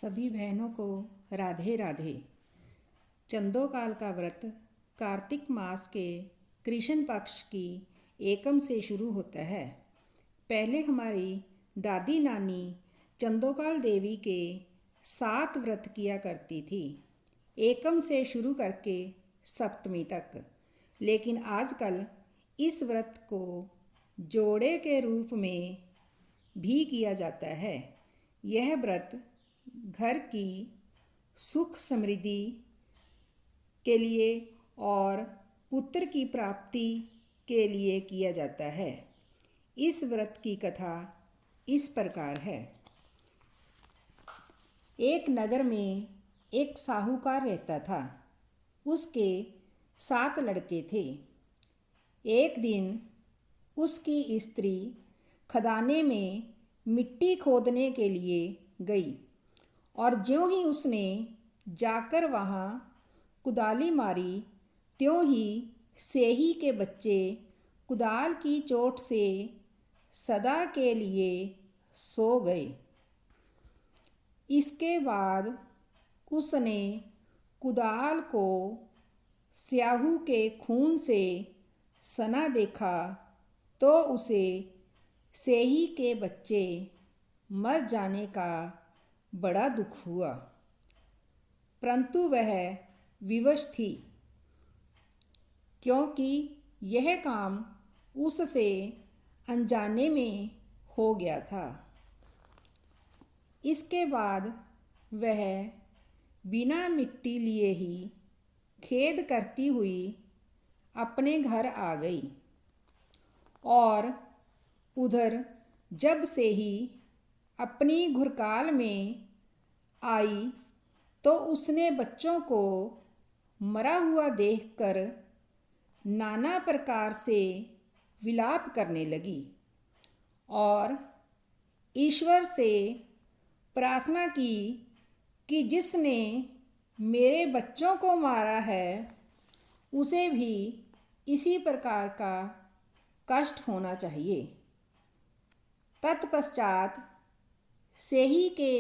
सभी बहनों को राधे राधे। चंदोकाल का व्रत कार्तिक मास के कृष्ण पक्ष की एकम से शुरू होता है। पहले हमारी दादी नानी चंदोकाल देवी के 7 व्रत किया करती थी, एकम से शुरू करके सप्तमी तक। लेकिन आजकल इस व्रत को जोड़े के रूप में भी किया जाता है। यह व्रत घर की सुख समृद्धि के लिए और पुत्र की प्राप्ति के लिए किया जाता है। इस व्रत की कथा इस प्रकार है। एक नगर में एक साहूकार रहता था। उसके 7 लड़के थे। एक दिन उसकी स्त्री खदाने में मिट्टी खोदने के लिए गई और ज्यों ही उसने जाकर वहाँ कुदाली मारी, त्यों ही सेही के बच्चे कुदाल की चोट से सदा के लिए सो गए। इसके बाद उसने कुदाल को स्याहू के खून से सना देखा तो उसे सेही के बच्चे मर जाने का बड़ा दुख हुआ, परंतु वह विवश थी, क्योंकि यह काम उससे अनजाने में हो गया था। इसके बाद वह बिना मिट्टी लिए ही खेद करती हुई अपने घर आ गई और उधर जब से ही अपनी घुरकाल में आई तो उसने बच्चों को मरा हुआ देखकर नाना प्रकार से विलाप करने लगी और ईश्वर से प्रार्थना की कि जिसने मेरे बच्चों को मारा है उसे भी इसी प्रकार का कष्ट होना चाहिए। तत्पश्चात सेही के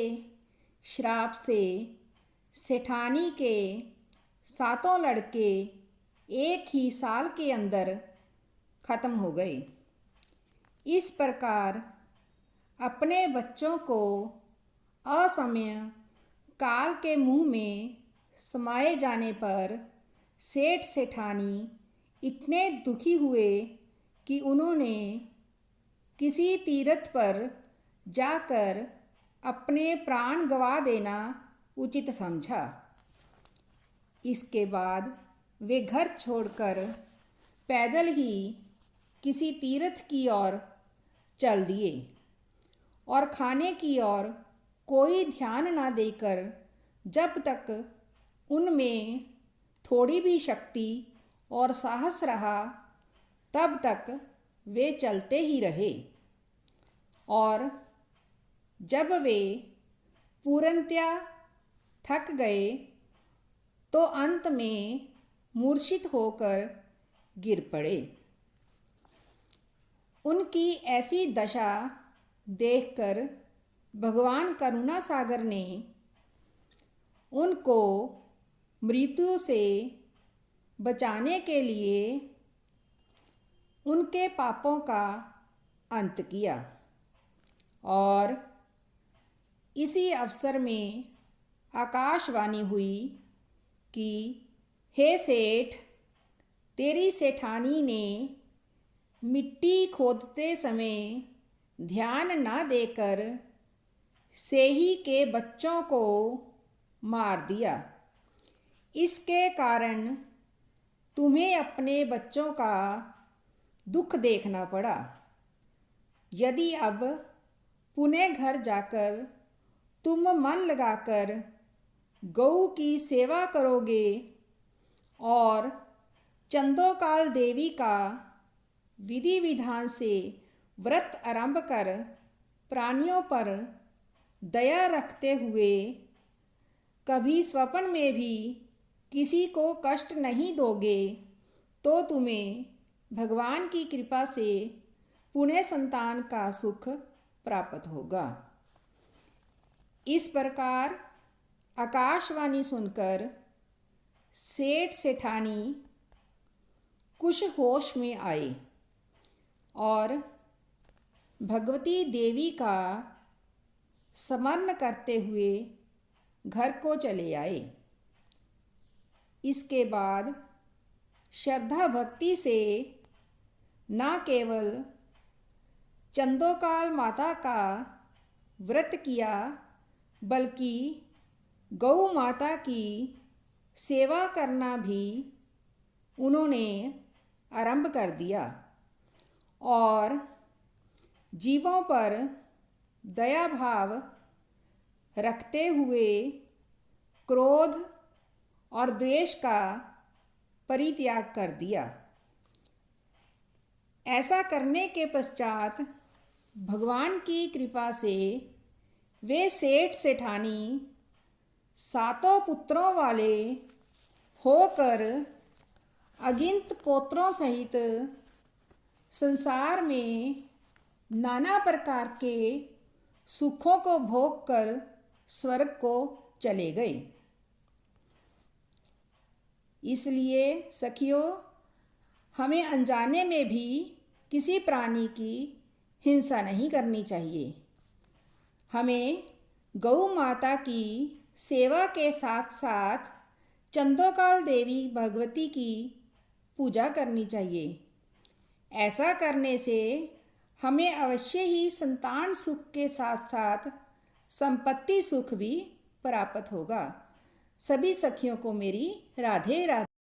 श्राप से सेठानी के 7 लड़के एक ही साल के अंदर खत्म हो गए। इस प्रकार अपने बच्चों को असमय काल के मुंह में समाये जाने पर सेठ सेठानी इतने दुखी हुए कि उन्होंने किसी तीर्थ पर जाकर अपने प्राण गंवा देना उचित समझा। इसके बाद वे घर छोड़कर पैदल ही किसी तीर्थ की ओर चल दिए और खाने की ओर कोई ध्यान न देकर जब तक उनमें थोड़ी भी शक्ति और साहस रहा तब तक वे चलते ही रहे और जब वे पूर्णतया थक गए तो अंत में मूर्छित होकर गिर पड़े। उनकी ऐसी दशा देखकर भगवान करुणा सागर ने उनको मृत्यु से बचाने के लिए उनके पापों का अंत किया और इसी अवसर में आकाशवाणी हुई कि हे सेठ, तेरी सेठानी ने मिट्टी खोदते समय ध्यान न देकर सेही के बच्चों को मार दिया। इसके कारण तुम्हें अपने बच्चों का दुख देखना पड़ा। यदि अब पुनः घर जाकर तुम मन लगाकर गऊ की सेवा करोगे और चंदोकाल देवी का विधि विधान से व्रत आरंभ कर प्राणियों पर दया रखते हुए कभी स्वप्न में भी किसी को कष्ट नहीं दोगे तो तुम्हें भगवान की कृपा से पुण्य संतान का सुख प्राप्त होगा। इस प्रकार आकाशवाणी सुनकर सेठ सेठानी कुछ होश में आए और भगवती देवी का स्मरण करते हुए घर को चले आए। इसके बाद श्रद्धा भक्ति से न केवल चंदोकाल माता का व्रत किया बल्कि गौ माता की सेवा करना भी उन्होंने आरंभ कर दिया और जीवों पर दया भाव रखते हुए क्रोध और द्वेष का परित्याग कर दिया। ऐसा करने के पश्चात भगवान की कृपा से वे सेठ सेठानी सातों पुत्रों वाले होकर अगिनत पोत्रों सहित संसार में नाना प्रकार के सुखों को भोग कर स्वर्ग को चले गए। इसलिए सखियों, हमें अनजाने में भी किसी प्राणी की हिंसा नहीं करनी चाहिए। हमें गौ माता की सेवा के साथ साथ चंदोकाल देवी भगवती की पूजा करनी चाहिए। ऐसा करने से हमें अवश्य ही संतान सुख के साथ साथ संपत्ति सुख भी प्राप्त होगा। सभी सखियों को मेरी राधे राधे।